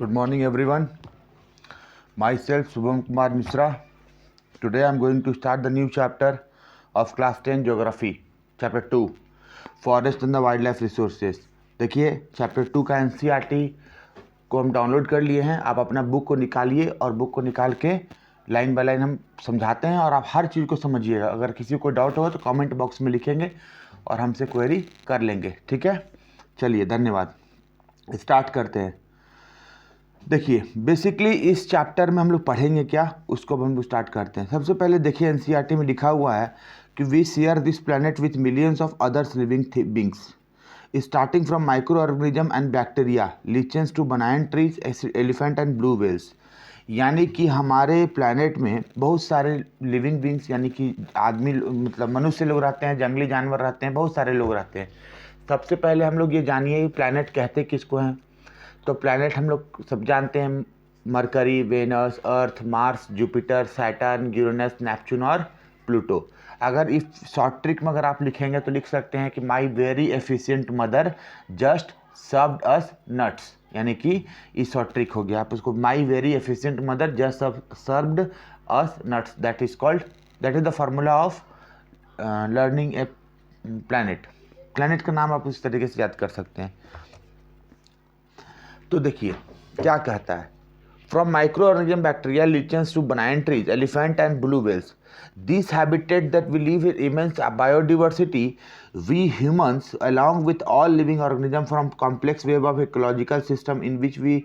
Good morning, everyone. Myself, Subham Kumar Misra. Today, I am going to start the new chapter of Class 10 Geography, Chapter 2, Forest and the Wildlife Resources. देखिए, Chapter 2 का NCERT को हम download कर लिए हैं. आप अपना book को निकालिए और बुक को निकाल के लाइन बाय लाइन हम समझाते हैं और आप हर चीज़ को समझिएगा. अगर किसी को डाउट हो तो कमेंट बॉक्स में लिखेंगे और हमसे क्वेरी कर लेंगे. ठीक है, चलिए, धन्यवाद. स्टार्ट करते हैं. देखिए, बेसिकली इस चैप्टर में हम लोग पढ़ेंगे क्या, उसको हम लोग स्टार्ट करते हैं. सबसे पहले देखिए, एनसीईआरटी में लिखा हुआ है कि we share this planet with millions of others living beings starting from microorganism and bacteria lichens to banyan trees, elephant and blue whales. यानी कि हमारे प्लैनेट में बहुत सारे लिविंग बींग्स यानी कि आदमी मतलब मनुष्य लोग रहते हैं, जंगली जानवर रहते हैं, बहुत सारे लोग रहते हैं. सबसे पहले हम लोग ये जानिए प्लैनेट कहते किसको हैं. तो प्लैनेट हम लोग सब जानते हैं, Mercury, Venus, Earth, Mars, Jupiter, Saturn, Uranus, Neptune और प्लूटो. अगर इस शॉर्ट ट्रिक में अगर आप लिखेंगे तो लिख सकते हैं कि my very efficient mother just served us nuts. यानी कि इस शॉर्ट ट्रिक हो गया. आप उसको my very efficient mother just served us nuts, that is the formula of learning A planet. Planet का नाम आप इस तरीके से याद कर सकते हैं. तो देखिए क्या कहता है, from microorganism bacteria lichens to banyan trees, elephant and blue whales, this habitat that we live in immense biodiversity, we humans along with all living organisms from complex web of ecological system in which we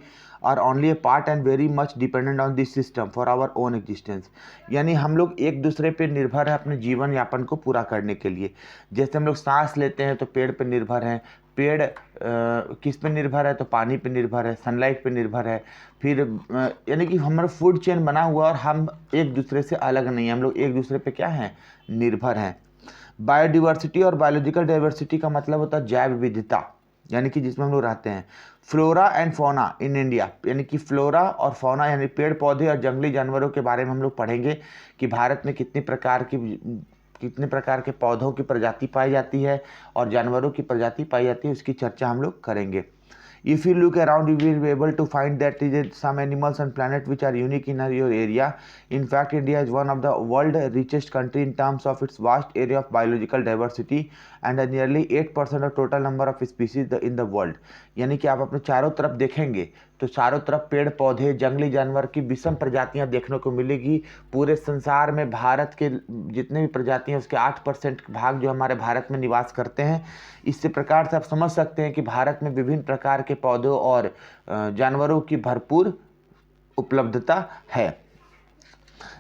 are only a part and very much dependent on this system for our own existence. यानी हम लोग एक दूसरे पे निर्भर है अपने जीवन यापन को पूरा करने के लिए. जैसे हम लोग सांस लेते हैं तो पेड़ पे निर्भर हैं. पेड़ किस पे निर्भर है, तो पानी पे निर्भर है, सनलाइट पे निर्भर है. फिर यानी कि हमारा फूड चेन बना हुआ और हम एक दूसरे से अलग नहीं हैं, हम लोग एक दूसरे पे क्या हैं, निर्भर हैं. बायोडिवर्सिटी और बायोलॉजिकल डाइवर्सिटी का मतलब होता है जैव विविधता, यानी कि जिसमें हम लोग रहते हैं. Flora and fauna in India, यानी कि फ्लोरा और फौना यानी पेड़ पौधे और जंगली जानवरों के बारे में हम लोग पढ़ेंगे कि भारत में कितने प्रकार के पौधों की प्रजाति पाई जाती है और जानवरों की प्रजाति पाई जाती है, उसकी चर्चा हम लोग करेंगे. If you look around, you will be able to find that there is some animals and planet which are unique in your area. In fact, India is one of the world richest country in terms of its vast area of biological diversity and nearly 8% of total number of species in the world. यानी कि आप अपने चारों तरफ देखेंगे तो चारों तरफ पेड़ पौधे जंगली जानवर की विषम प्रजातियां देखने को मिलेगी. पूरे संसार में भारत के जितने भी प्रजातियां उसके 8% भाग जो हमारे भारत में निवास करते हैं. इससे प्रकार से आप समझ सकते हैं कि भारत में विभिन्न प्रकार के पौधों और जानवरों की भरपूर उपलब्धता है.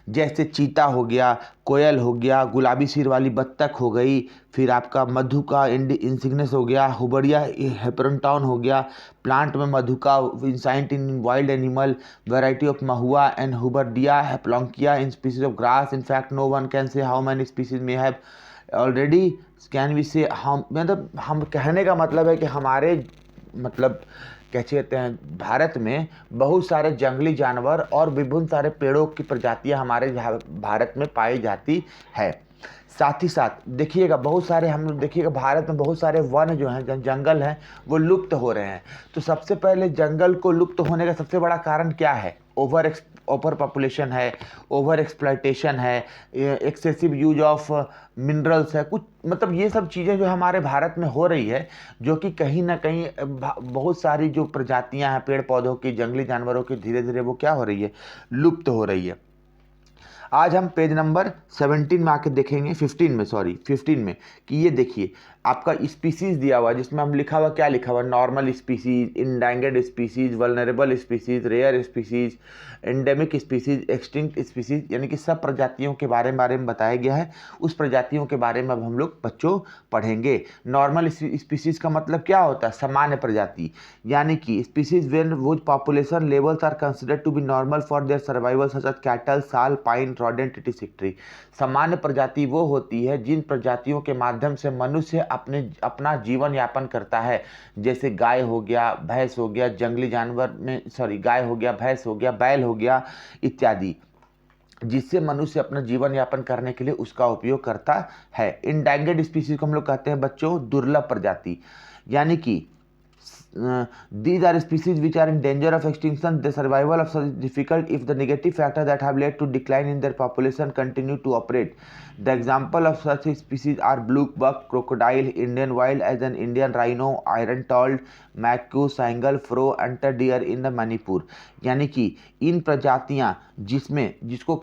जैसे चीता हो गया, कोयल हो गया, गुलाबी सिर वाली बत्तख हो गई, फिर आपका मधु का इंसिग्नस हो गया, हुबड़िया हेपरनटाउन हो गया, प्लांट में मधु का इंसाइंट in wild animal, variety of mahua and Hubbardia हेप्लॉन्किया in species of grass. In fact no one can say how many species may have already. Can we say, हम कहने का मतलब है कि हमारे मतलब कैसे कहते हैं, भारत में बहुत सारे जंगली जानवर और विभिन्न सारे पेड़ों की प्रजातियां हमारे भारत में पाई जाती है. साथ ही साथ देखिएगा बहुत सारे हम लोग देखिएगा भारत में बहुत सारे वन जो हैं, जंगल हैं, वो लुप्त हो रहे हैं. तो सबसे पहले जंगल को लुप्त होने का सबसे बड़ा कारण क्या है, ओवर पॉपुलेशन है, ओवर एक्सप्लॉयटेशन है, एक्सेसिव यूज ऑफ मिनरल्स है. कुछ मतलब ये सब चीज़ें जो हमारे भारत में हो रही है, जो कि कहीं ना कहीं बहुत सारी जो प्रजातियां हैं पेड़ पौधों की, जंगली जानवरों की, धीरे धीरे वो क्या हो रही है, लुप्त हो रही है. आज हम पेज नंबर 17 में आके देखेंगे, 15 में कि ये देखिए आपका स्पीसीज दिया हुआ है, जिसमें हम लिखा हुआ क्या लिखा हुआ, normal species, endangered species, vulnerable species, rare species, endemic species, extinct species, यानी कि सब प्रजातियों के बारे में बताया गया है. उस प्रजातियों के बारे में अब हम लोग बच्चों पढ़ेंगे. नॉर्मल स्पीसीज का मतलब क्या होता है, सामान्य प्रजाति, यानी कि species when which population levels are considered to be normal for their survival such as cattle, sal, pine, rodent, etcetera. सामान्य प्रजाति वो होती है जिन प्रजातियों के माध्यम से मनुष्य अपना जीवन यापन करता है. जैसे गाय हो गया, भैंस हो गया, जंगली जानवर में गाय हो गया, भैंस हो गया, बैल हो गया इत्यादि, जिससे मनुष्य अपना जीवन यापन करने के लिए उसका उपयोग करता है. इंडेंजर्ड स्पीसीज को हम लोग कहते हैं बच्चों दुर्लभ प्रजाति. यानी कि These are species which are in danger of extinction. The survival of such is difficult if the negative factors that have led to decline in their population continue to operate. The example of such species are blue buck, crocodile, Indian wild as an Indian rhino, iron-tailed macaque, Single fro, hunter deer in the Manipur. यानी कि इन प्रजातियां जिसको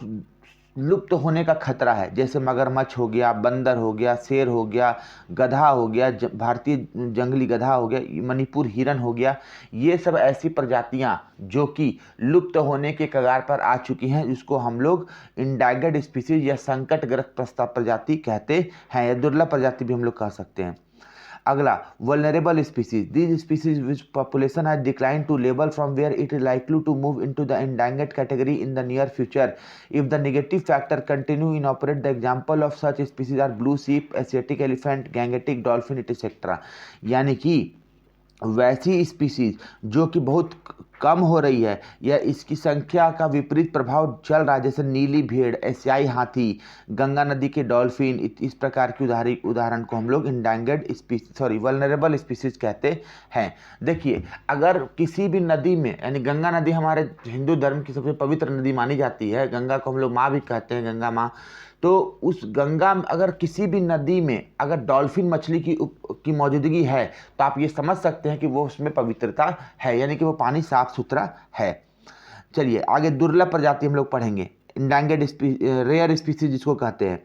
लुप्त होने का खतरा है, जैसे मगरमच्छ हो गया, बंदर हो गया, शेर हो गया, गधा हो गया, भारतीय जंगली गधा हो गया, मणिपुर हिरन हो गया, ये सब ऐसी प्रजातियां जो कि लुप्त होने के कगार पर आ चुकी हैं, जिसको हम लोग इंडेंजर्ड स्पीसीज या संकटग्रस्त प्रस्ताव प्रजाति कहते हैं, या दुर्लभ प्रजाति भी हम लोग कह सकते हैं। अगला vulnerable species, these species which population has decline to level from where it is likely to move into the endangered category in the near future if the negative factor continue in operate. The example of such species are blue sheep, Asiatic elephant, Gangetic dolphin etcetera. यानी कि वैसी species जो कि बहुत कम हो रही है या इसकी संख्या का विपरीत प्रभाव चल रहा है, जैसे नीली भेड़, एशियाई हाथी, गंगा नदी के डॉल्फिन, इस प्रकार की उदाहरण को हम लोग इंडेंजर्ड वल्नरेबल स्पीसीज कहते हैं। देखिए, अगर किसी भी नदी में, यानी गंगा नदी हमारे हिंदू धर्म की सबसे पवित्र नदी मानी जाती है, गंगा को हम लोग माँ भी कहते हैं, गंगा माँ, तो उस गंगा में अगर किसी भी नदी में अगर डॉल्फिन मछली की मौजूदगी है, तो आप ये समझ सकते हैं कि वो उसमें पवित्रता है, यानी कि वो पानी साफ सुथरा है। चलिए आगे दुर्लभ प्रजाति हम लोग पढ़ेंगे। इंडेंजर्ड रेयर स्पीसीज जिसको कहते हैं,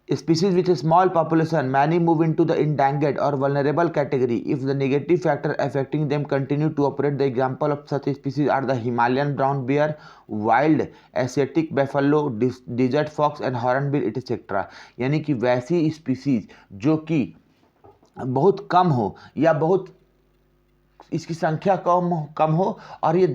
species with a small population, many move into the endangered or vulnerable category if the negative factor affecting them continue to operate. The example of such species are the Himalayan brown bear, wild Asiatic buffalo, desert fox and hornbill etc. यानी कि वैसी species जो कि बहुत कम हो या बहुत इसकी संख्या कम हो और ये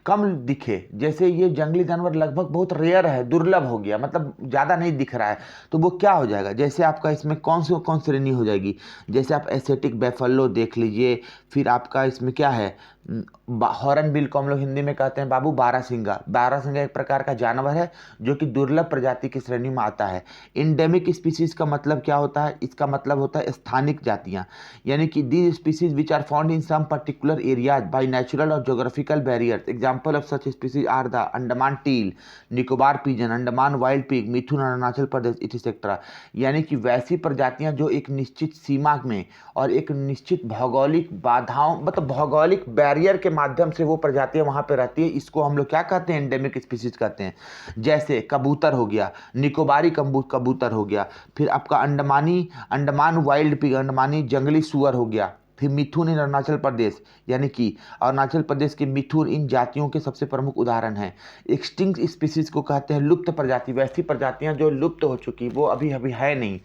कम दिखे, जैसे ये जंगली जानवर लगभग बहुत रेयर है, दुर्लभ हो गया, मतलब ज़्यादा नहीं दिख रहा है, तो वो क्या हो जाएगा, जैसे आपका इसमें कौन श्रेणी हो जाएगी, जैसे आप एशियाटिक बैफलो देख लीजिए, फिर आपका इसमें क्या है, हॉर्नबिल को हम लोग हिंदी में कहते हैं बाबू बारहसिंगा। बारहसिंगा एक प्रकार का जानवर है जो कि दुर्लभ प्रजाति की श्रेणी में आता है। इंडेमिक स्पीसीज का मतलब क्या होता है, इसका मतलब होता है स्थानिक जातियां, यानी कि these species which are found in some particular areas by natural और geographical barriers. Example of such species are the Andaman teal, Nicobar pigeon, Andaman wild pig, mithun Arunachal Pradesh etcetera. यानी कि वैसी प्रजातियां जो एक निश्चित सीमा में और एक निश्चित भौगोलिक बाधाओं, मतलब भौगोलिक बैरियर के माध्यम से वो प्रजातियां वहां पे रहती है, इसको हम लोग क्या कहते हैं, एंडेमिक स्पीसीज कहते हैं। जैसे कबूतर हो गया, निकोबारी कबूतर हो गया, फिर आपका अंडमान वाइल्ड पिग, अंडमानी जंगली सुअर हो गया, फिर मिथुन इन अरुणाचल प्रदेश, यानी कि अरुणाचल प्रदेश के मिथुन इन जातियों के सबसे प्रमुख उदाहरण हैं। एक्सटिंक्ट स्पीसीज को कहते हैं लुप्त प्रजाति, वैसी प्रजातियां जो लुप्त हो चुकी, वो अभी है नहीं,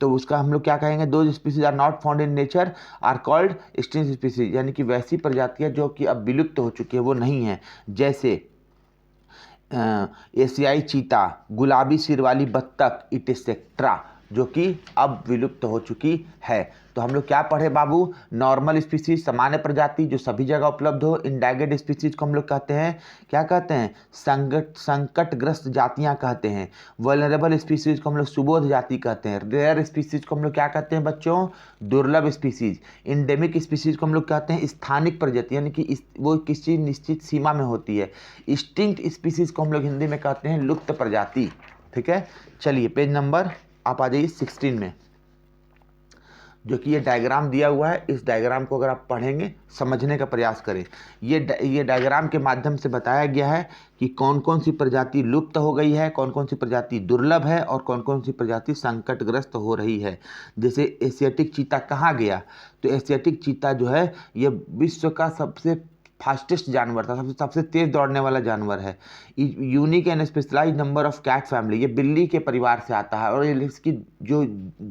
तो उसका हम लोग क्या कहेंगे, दो species are not found in nature are called extinct species. यानी कि वैसी प्रजातियां जो कि अब विलुप्त हो चुकी है, वो नहीं है, जैसे एशियाई चीता, गुलाबी सिर वाली बत्तख एटसेट्रा, जो कि अब विलुप्त हो चुकी है। तो हम लोग क्या पढ़े बाबू, नॉर्मल स्पीसीज सामान्य प्रजाति जो सभी जगह उपलब्ध हो, इंडेंजर्ड स्पीसीज को हम लोग कहते हैं, क्या कहते हैं, संकटग्रस्त जातियां कहते हैं, वल्नरेबल स्पीसीज को हम लोग सुबोध जाति कहते हैं, रेयर स्पीसीज को हम लोग क्या कहते हैं बच्चों, दुर्लभ स्पीसीज, इंडेमिक स्पीसीज को हम लोग कहते हैं स्थानिक प्रजाति, यानी कि वो किसी निश्चित सीमा में होती है, एक्सटिंक्ट स्पीसीज को हम लोग हिंदी में कहते हैं लुप्त प्रजाति। ठीक है, चलिए पेज नंबर आप आ जाइए 16 में, जो कि ये डायग्राम दिया हुआ है। इस डायग्राम को अगर आप पढ़ेंगे, समझने का प्रयास करें, ये डायग्राम के माध्यम से बताया गया है कि कौन कौन सी प्रजाति लुप्त हो गई है, कौन कौन सी प्रजाति दुर्लभ है और कौन कौन सी प्रजाति संकटग्रस्त हो रही है। जैसे एशियाटिक चीता कहाँ गया, तो एशियाटिक चीता जो है ये विश्व का सबसे फास्टेस्ट जानवर था, सबसे तेज दौड़ने वाला जानवर है। Unique and specialise number of cat family, ये बिल्ली के परिवार से आता है और ये इसकी जो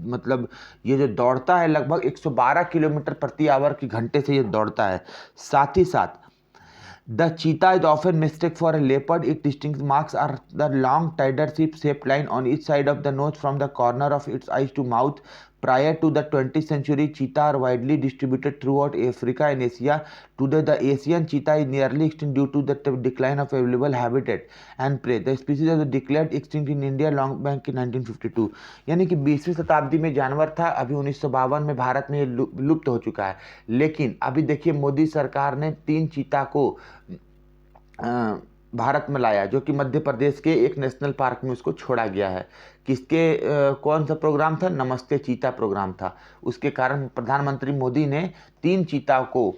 मतलब ये जो दौड़ता है लगभग 112 किलोमीटर प्रति आवर की घंटे से ये दौड़ता है। साथ ही साथ The cheetah is often mistaken for a leopard. Its distinct marks are the long tiger-shaped line on each side of the nose from the corner of its eyes to mouth. Prior to the 20th century, cheetah are widely distributed throughout Africa and Asia. Today, the Asian cheetah is nearly extinct due to the decline of available habitat and prey. The species was declared extinct in India long back in 1952. यानी कि 20वीं शताब्दी में जानवर था, अभी 1952 में भारत में ये लुप्त हो चुका है। लेकिन अभी देखिए मोदी सरकार ने 3 चीता को भारत में लाया, जो कि मध्य प्रदेश के एक नेशनल पार्क में उसको छोड़ा गया है। किसके कौन सा प्रोग्राम था? नमस्ते चीता प्रोग्राम था। उसके कारण प्रधानमंत्री मोदी ने 3 चीता को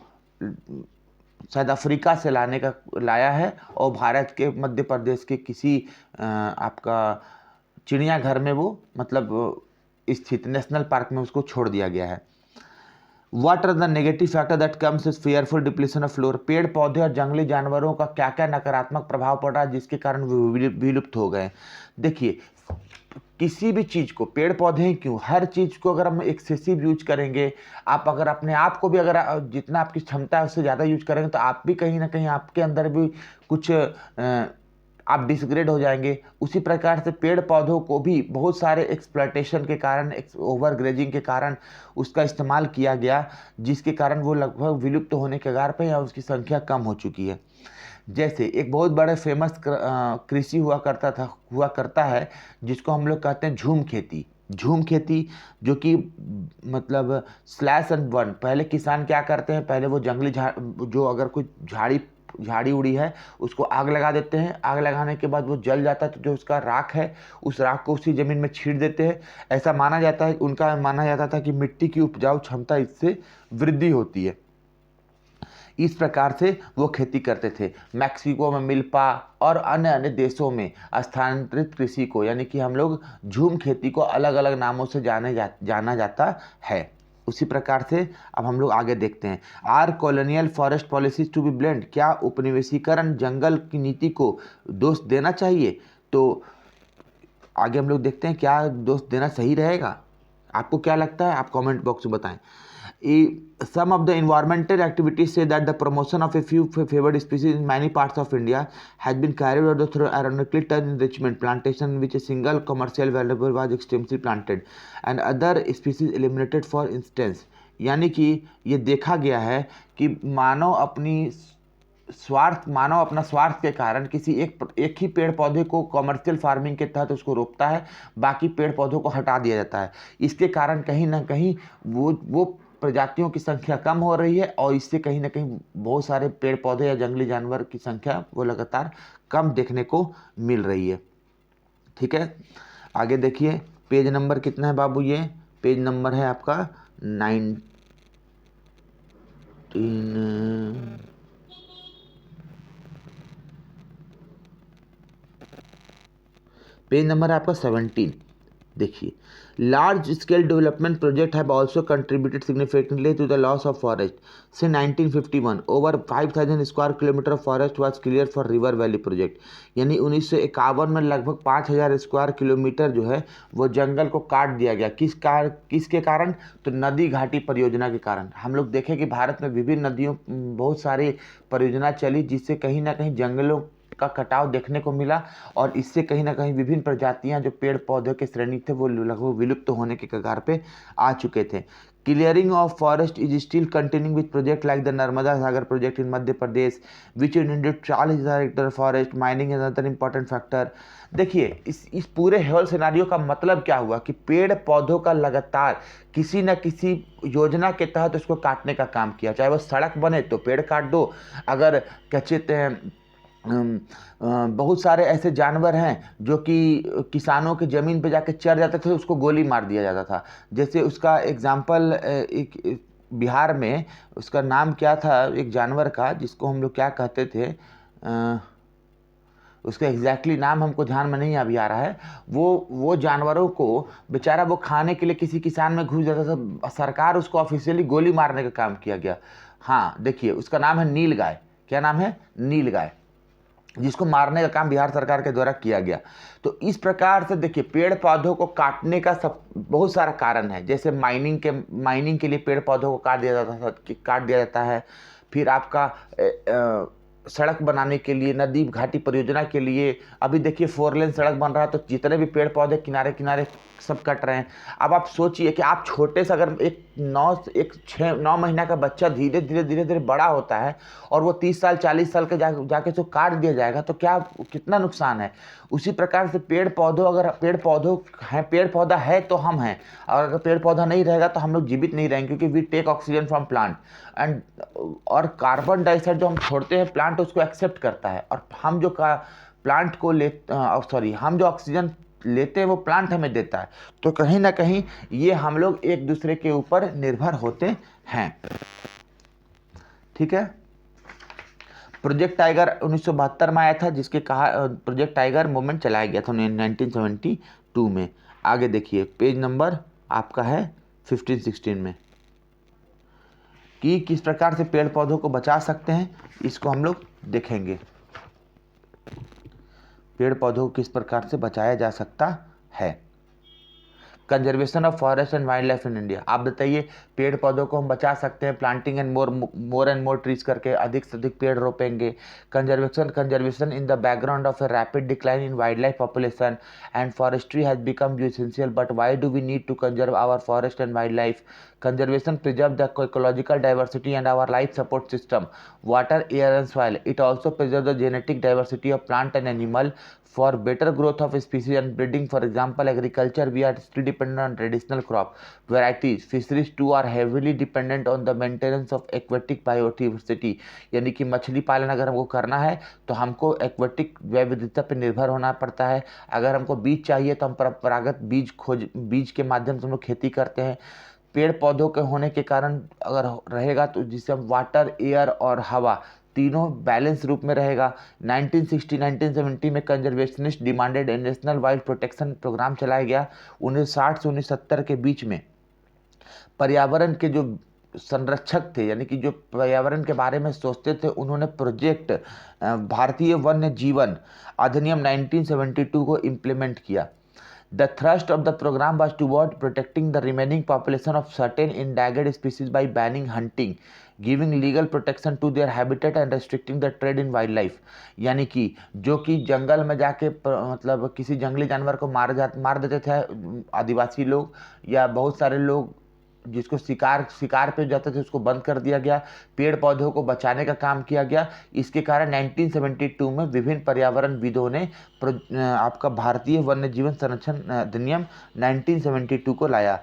शायद अफ्रीका से लाया है और भारत के मध्य प्रदेश के किसी आपका चिड़ियाघर में वो मतलब स्थित नेशनल पार्क में उसको छोड़ दिया गया है। What are the negative factor that comes with fearful depletion of flora? पेड़ पौधे और जंगली जानवरों का क्या क्या नकारात्मक प्रभाव पड़ रहा है जिसके कारण विलुप्त हो गए? देखिए किसी भी चीज़ को, पेड़ पौधे ही क्यों, हर चीज़ को अगर हम एक्सेसिव यूज करेंगे, आप अगर अपने आप को भी अगर जितना आपकी क्षमता है उससे ज़्यादा यूज करेंगे तो आप भी कहीं ना कहीं आपके अंदर भी कुछ आप डिसग्रेड हो जाएंगे। उसी प्रकार से पेड़ पौधों को भी बहुत सारे एक्सप्लॉयटेशन के कारण, ओवर ग्रेजिंग के कारण उसका इस्तेमाल किया गया, जिसके कारण वो लगभग विलुप्त होने के कगार पे या उसकी संख्या कम हो चुकी है। जैसे एक बहुत बड़ा फेमस कृषि हुआ करता है जिसको हम लोग कहते हैं झूम खेती। झूम खेती जो कि मतलब स्लैश एंड बर्न। पहले किसान क्या करते हैं, पहले वो जंगली जो अगर कोई झाड़ी उड़ी है उसको आग लगा देते हैं। आग लगाने के बाद वो जल जाता है तो जो उसका राख है उस राख को उसी ज़मीन में छींट देते हैं। ऐसा माना जाता है, उनका माना जाता था कि मिट्टी की उपजाऊ क्षमता इससे वृद्धि होती है। इस प्रकार से वो खेती करते थे। मैक्सिको में मिल्पा और अन्य देशों में स्थानांतरित कृषि को, यानी कि हम लोग झूम खेती को अलग अलग नामों से जाना जाता है। उसी प्रकार से अब हम लोग आगे देखते हैं। Are colonial forest policies to be blamed? क्या उपनिवेशीकरण जंगल की नीति को दोष देना चाहिए? तो आगे हम लोग देखते हैं क्या दोष देना सही रहेगा। आपको क्या लगता है, आप कमेंट बॉक्स में बताएं। Some of the environmental activities say that the promotion of a few favored species in many parts of India has been carried out through ironically turn enrichment plantation in which a single commercial valuable was extensively planted and other species eliminated for instance। यानी कि ये देखा गया है कि मानव अपना स्वार्थ के कारण किसी एक ही पेड़ पौधे को कमर्शियल फार्मिंग के तहत उसको रोकता है, बाकी पेड़ पौधों को हटा दिया जाता है। इसके कारण कहीं ना कहीं वो प्रजातियों की संख्या कम हो रही है और इससे कहीं ना कहीं बहुत सारे पेड़ पौधे या जंगली जानवर की संख्या वो लगातार कम देखने को मिल रही है। ठीक है, आगे देखिए पेज नंबर कितना है बाबू? ये पेज नंबर है आपका 19। पेज नंबर है आपका 17। देखिए, large scale development project have also contributed significantly to the loss of forest. से 1951 over 5000 square kilometre of forest was clear for river valley project. यानी 1951 में लगभग 5000 स्क्वायर किलोमीटर जो है वो जंगल को काट दिया गया। किसके कारण? तो नदी घाटी परियोजना के कारण। हम लोग देखें कि भारत में विभिन्न नदियों बहुत सारी परियोजना चली जिससे कहीं ना कहीं जंगलों का कटाव देखने को मिला और इससे कहीं ना कहीं विभिन्न प्रजातियां जो पेड़ पौधों के श्रेणी थे वो लगभग विलुप्त होने के कगार पे आ चुके थे। Clearing of forest is still continuing with project like the Narmada Sagar project in Madhya Pradesh which indicate 40,000 hectare forest. Mining is another important factor. देखिए इस पूरे हेल सिनारियो का मतलब क्या हुआ कि पेड़ पौधों का लगातार किसी न किसी योजना के तहत उसको काटने का काम किया। चाहे वो सड़क बने तो पेड़ काट दो, अगर क्या कहते हैं बहुत सारे ऐसे जानवर हैं जो कि किसानों के ज़मीन पे जाके चढ़ जाते थे, उसको गोली मार दिया जाता था। जैसे उसका एग्जाम्पल एक बिहार में उसका नाम क्या था एक जानवर का जिसको हम लोग क्या कहते थे, उसका एग्जैक्टली नाम हमको ध्यान में नहीं अभी आ रहा है। वो जानवरों को बेचारा वो खाने के लिए किसी किसान में घुस जाता था, सरकार उसको ऑफिशियली गोली मारने का काम किया गया। हाँ देखिए उसका नाम है नीलगाय। क्या नाम है? नीलगाय, जिसको मारने का काम बिहार सरकार के द्वारा किया गया। तो इस प्रकार से देखिए पेड़ पौधों को काटने का बहुत सारा कारण है। जैसे माइनिंग के लिए पेड़ पौधों को काट दिया जाता है। फिर आपका सड़क बनाने के लिए, नदी घाटी परियोजना के लिए, अभी देखिए 4 लेन सड़क बन रहा है, तो जितने भी पेड़ पौधे किनारे किनारे सब कट रहे हैं। अब आप सोचिए कि आप छोटे से अगर एक 9 महीना का बच्चा धीरे धीरे बड़ा होता है और वो 30 साल 40 साल के जाके उसको काट दिया जाएगा, तो क्या कितना नुकसान है। उसी प्रकार से पेड़ पौधा है तो हम हैं, और अगर पेड़ पौधा नहीं रहेगा तो हम लोग जीवित नहीं रहेंगे, क्योंकि we take oxygen from plant and, और कार्बन डाइऑक्साइड जो हम छोड़ते हैं प्लांट उसको एक्सेप्ट करता है, और हम जो प्लांट को हम जो ऑक्सीजन लेते हैं वो प्लांट हमें देता है। तो कहीं ना कहीं ये हम लोग एक दूसरे के ऊपर निर्भर होते हैं। ठीक है। प्रोजेक्ट टाइगर 1972 में आया था, जिसके कहा प्रोजेक्ट टाइगर मूवमेंट चलाया गया था 1972 में। आगे देखिए पेज नंबर आपका है 15-16 में, कि किस प्रकार से पेड़ पौधों को बचा सकते हैं, इसको हम लोग देखेंगे। पेड़ पौधों को किस प्रकार से बचाया जा सकता है। Conservation of forest and wildlife in India. आप बताइए, पेड़ पौधों को हम बचा सकते हैं planting and more and more trees करके, अधिक से अधिक पेड़ रोपेंगे। Conservation in the background of a rapid decline in wildlife population and forestry has become essential, but why do we need to conserve our forest and wildlife? Conservation preserves the ecological diversity and our life support system, water, air and soil. It also preserves the genetic diversity of plant and animal for better growth of species and breeding. For example, agriculture, we are still dependent on traditional crop varieties. Fisheries too are heavily dependent on the maintenance of aquatic biodiversity. यानी कि मछली पालन अगर हमको करना है तो हमको एक्वेटिक विविधता पर निर्भर होना पड़ता है। अगर हमको बीज चाहिए तो हम परंपरागत बीज के माध्यम से हम लोग खेती करते हैं। पेड़ पौधों के होने के कारण अगर रहेगा तो जिससे हम वाटर, एयर और हवा तीनों बैलेंस रूप में रहेगा। 1960-1970 में conservationist demanded national wild protection program चलाया गया। 1960 से 1970 के बीच में पर्यावरण के जो संरक्षक थे, यानी कि जो पर्यावरण के बारे में सोचते थे, उन्होंने प्रोजेक्ट भारतीय वन्य जीवन अधिनियम 1972 को इम्प्लीमेंट किया। The thrust of the program was toward protecting the remaining population of certain endangered species by banning hunting, giving legal protection to their habitat and restricting the trade in wildlife। यानी कि जो कि जंगल में जाके मतलब किसी जंगली जानवर को मार देते थे आदिवासी लोग या बहुत सारे लोग, जिसको शिकार पे जाते थे, उसको बंद कर दिया गया। पेड़ पौधों को बचाने का काम किया गया। इसके कारण 1972 में विभिन्न पर्यावरणविदों ने आपका भारतीय वन्य जीवन संरक्षण अधिनियम 1972 को लाया।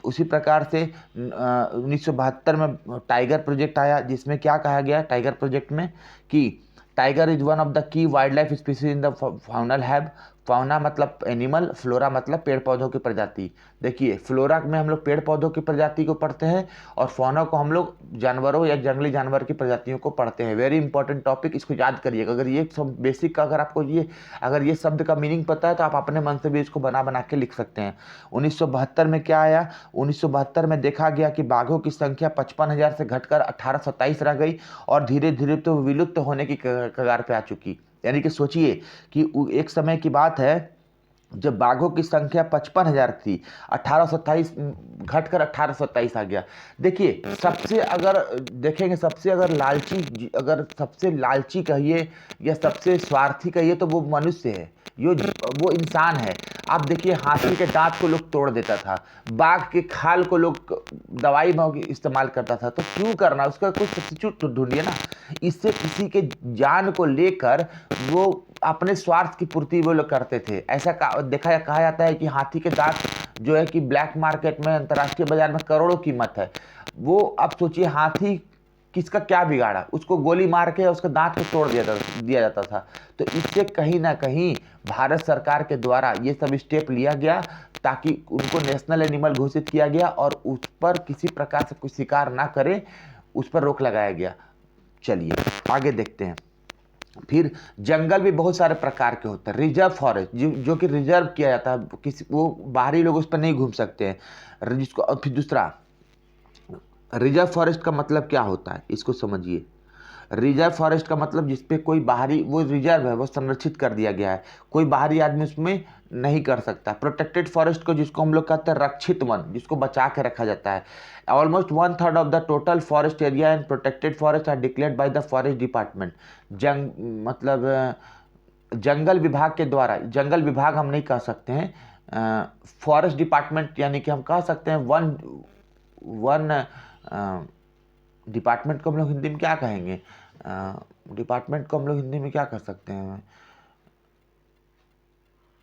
उसी प्रकार से 1972 में टाइगर प्रोजेक्ट आया, जिसमें क्या कहा गया टाइगर प्रोजेक्ट में कि tiger is one of the key wildlife species in the faunal हैब। फाउना मतलब एनिमल, फ्लोरा मतलब पेड़ पौधों की प्रजाति। देखिए, फ्लोरा में हम लोग पेड़ पौधों की प्रजाति को पढ़ते हैं और फौना को हम लोग जानवरों या जंगली जानवर की प्रजातियों को पढ़ते हैं। वेरी इंपॉर्टेंट टॉपिक, इसको याद करिएगा। अगर ये सब बेसिक का अगर आपको अगर ये शब्द का मीनिंग पता है तो आप अपने मन से भी इसको बना के लिख सकते हैं। 1972 में क्या आया? 1972 में देखा गया कि बाघों की संख्या 55,000 से घटकर 1827 रह गई और धीरे धीरे तो विलुप्त होने की कगार पे आ चुकी। यानी कि सोचिए कि एक समय की बात है जब बाघों की संख्या 55,000 थी, 1827 घटकर 1827 आ गया। देखिए, सबसे अगर देखेंगे, सबसे लालची कहिए या सबसे स्वार्थी कहिए तो वो मनुष्य है, वो इंसान है। आप देखिए, हाथी के दांत को लोग तोड़ देता था, बाघ के खाल को लोग दवाई में इस्तेमाल करता था, तो क्यों करना, उसका कुछ सब्स्टिट्यूट ढूंढिए ना। इससे किसी के जान को लेकर वो अपने स्वार्थ की पूर्ति वो लोग करते थे। ऐसा कहा जाता है कि हाथी के दांत जो है कि ब्लैक मार्केट में, अंतर्राष्ट्रीय बाजार में करोड़ों कीमत है। वो अब सोचिए, हाथी किसका क्या बिगाड़ा, उसको गोली मार के उसका दांत को तोड़ दिया जाता था। तो इससे कहीं ना कहीं भारत सरकार के द्वारा ये सब स्टेप लिया गया ताकि उनको नेशनल एनिमल घोषित किया गया और उस पर किसी प्रकार से कोई शिकार ना करे, उस पर रोक लगाया गया। चलिए आगे देखते हैं। फिर जंगल भी बहुत सारे प्रकार के होते हैं। रिजर्व फॉरेस्ट जो कि रिजर्व किया जाता है, वो बाहरी लोग उस पर नहीं घूम सकते हैं जिसको। और फिर दूसरा, रिजर्व फॉरेस्ट का मतलब क्या होता है, इसको समझिए। रिजर्व फॉरेस्ट का मतलब जिस पे कोई बाहरी, वो रिजर्व है, वो संरक्षित कर दिया गया है, कोई बाहरी आदमी उसमें नहीं कर सकता। प्रोटेक्टेड फॉरेस्ट को जिसको हम लोग कहते हैं रक्षित वन, जिसको बचा के रखा जाता है। Almost 1/3 of the total forest area and protected forest are declared by the forest department. मतलब जंगल विभाग के द्वारा, जंगल विभाग हम नहीं कह सकते हैं, फॉरेस्ट डिपार्टमेंट यानी कि हम कह सकते हैं वन डिपार्टमेंट को हम लोग हिंदी में क्या कहेंगे, डिपार्टमेंट को हम लोग हिंदी में क्या कह सकते हैं,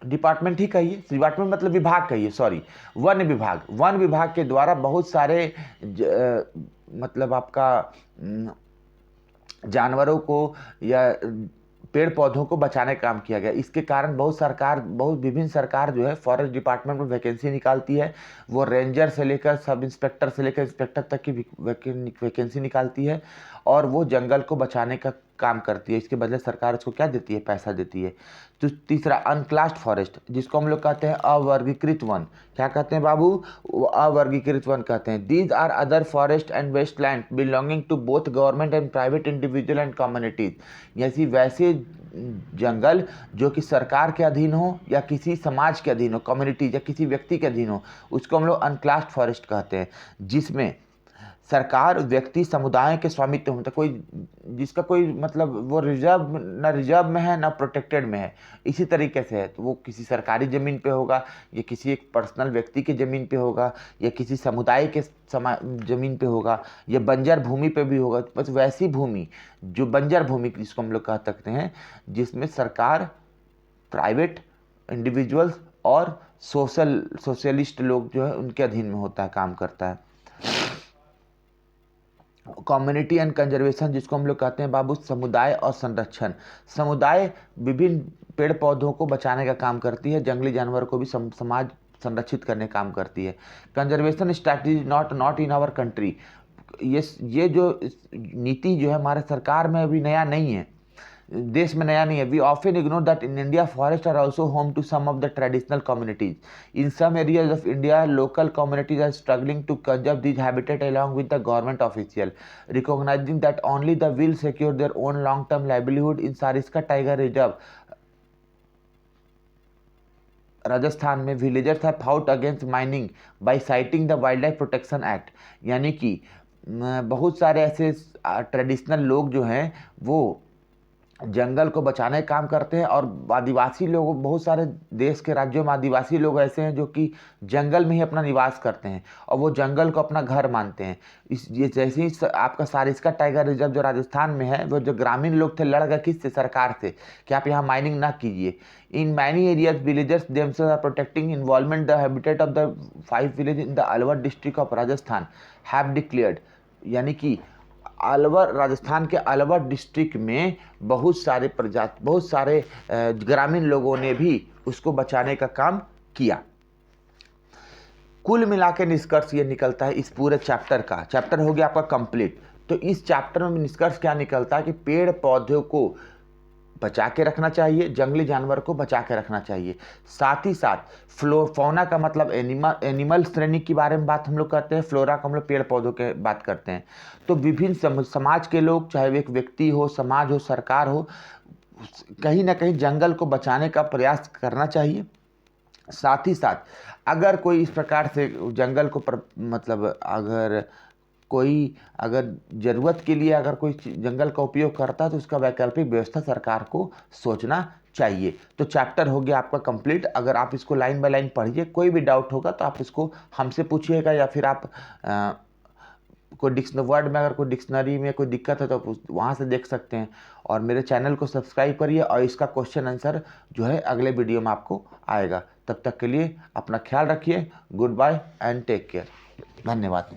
डिपार्टमेंट ही कहिए, डिपार्टमेंट मतलब विभाग कहिए, सॉरी, वन विभाग। वन विभाग के द्वारा बहुत सारे मतलब आपका जानवरों को या पेड़ पौधों को बचाने का काम किया गया। इसके कारण बहुत विभिन्न सरकार जो है फॉरेस्ट डिपार्टमेंट में वैकेंसी निकालती है। वो रेंजर से लेकर सब इंस्पेक्टर से लेकर इंस्पेक्टर तक की वैकेंसी निकालती है और वो जंगल को बचाने का काम करती है। इसके बदले सरकार उसको क्या देती है, पैसा देती है। तो तीसरा अनक्लास्ड फॉरेस्ट, जिसको हम लोग कहते हैं अवर्गीकृत वन। क्या कहते हैं बाबू, अवर्गीकृत वन कहते हैं। These are other forest and wasteland belonging to both government and private individual and communities. वैसे जंगल जो कि सरकार के अधीन हो या किसी समाज के अधीन हो, कम्युनिटी या किसी व्यक्ति के अधीन हो, उसको हम लोग अनक्लास्ड फॉरेस्ट कहते हैं। जिसमें सरकार, व्यक्ति, समुदाय के स्वामित्व होता है, कोई जिसका कोई मतलब वो रिजर्व में है ना प्रोटेक्टेड में है। इसी तरीके से है तो वो किसी सरकारी ज़मीन पे होगा या किसी एक पर्सनल व्यक्ति के ज़मीन पे होगा या किसी समुदाय के ज़मीन पे होगा या बंजर भूमि पे भी होगा। बस वैसी भूमि जो बंजर भूमि जिसको हम लोग कह सकते हैं, जिसमें सरकार, प्राइवेट इंडिविजुअल्स और सोशलिस्ट लोग जो है उनके अधीन में होता है, काम करता है। कम्युनिटी एंड कंजर्वेशन, जिसको हम लोग कहते हैं बाबू समुदाय और संरक्षण। समुदाय विभिन्न पेड़ पौधों को बचाने का काम करती है, जंगली जानवर को भी समाज संरक्षित करने का काम करती है। Conservation strategy not in our country. ये जो नीति जो है हमारे सरकार में अभी नया नहीं है, देश में नया नहीं है। We often ignore that in India forest are also home to some of the traditional communities. In some areas of India local communities are struggling to conserve this habitat along with the government official, recognizing that only the will secure their own long-term livelihood. in Sariska Tiger Reserve, Rajasthan में villagers have fought against mining by citing the wildlife protection act. यानी कि बहुत सारे ऐसे traditional लोग जो हैं वो जंगल को बचाने का काम करते हैं। और आदिवासी लोग, बहुत सारे देश के राज्यों में आदिवासी लोग ऐसे हैं जो कि जंगल में ही अपना निवास करते हैं और वो जंगल को अपना घर मानते हैं। ये जैसे ही आपका सारिस्का टाइगर रिजर्व जो राजस्थान में है, वो जो ग्रामीण लोग थे लड़ गए किससे, सरकार से, कि आप यहाँ माइनिंग ना कीजिए। In many areas villagers themselves are protecting involvement the habitat of the 5 village in the Alwar district of Rajasthan have declared. यानी कि अलवर, राजस्थान के अलवर डिस्ट्रिक्ट में बहुत सारे ग्रामीण लोगों ने भी उसको बचाने का काम किया। कुल मिला के निष्कर्ष ये निकलता है इस पूरे चैप्टर का। चैप्टर हो गया आपका कंप्लीट। तो इस चैप्टर में निष्कर्ष क्या निकलता है कि पेड़ पौधों को बचा के रखना चाहिए, जंगली जानवर को बचा के रखना चाहिए। साथ ही साथ फौना का मतलब एनिमल श्रेणी के बारे में बात हम लोग करते हैं, फ्लोरा का हम लोग पेड़ पौधों के बात करते हैं। तो विभिन्न समाज के लोग, चाहे वो एक व्यक्ति हो, समाज हो, सरकार हो, कहीं ना कहीं जंगल को बचाने का प्रयास करना चाहिए। साथ ही साथ अगर कोई इस प्रकार से जंगल को अगर ज़रूरत के लिए अगर कोई जंगल का उपयोग करता है तो उसका वैकल्पिक व्यवस्था सरकार को सोचना चाहिए। तो चैप्टर हो गया आपका कंप्लीट। अगर आप इसको लाइन बाय लाइन पढ़िए, कोई भी डाउट होगा तो आप इसको हमसे पूछिएगा या फिर आप कोई वर्ड में अगर कोई डिक्शनरी में कोई दिक्कत है तो वहाँ से देख सकते हैं। और मेरे चैनल को सब्सक्राइब करिए और इसका क्वेश्चन आंसर जो है अगले वीडियो में आपको आएगा। तब तक के लिए अपना ख्याल रखिए। Goodbye and take care. धन्यवाद।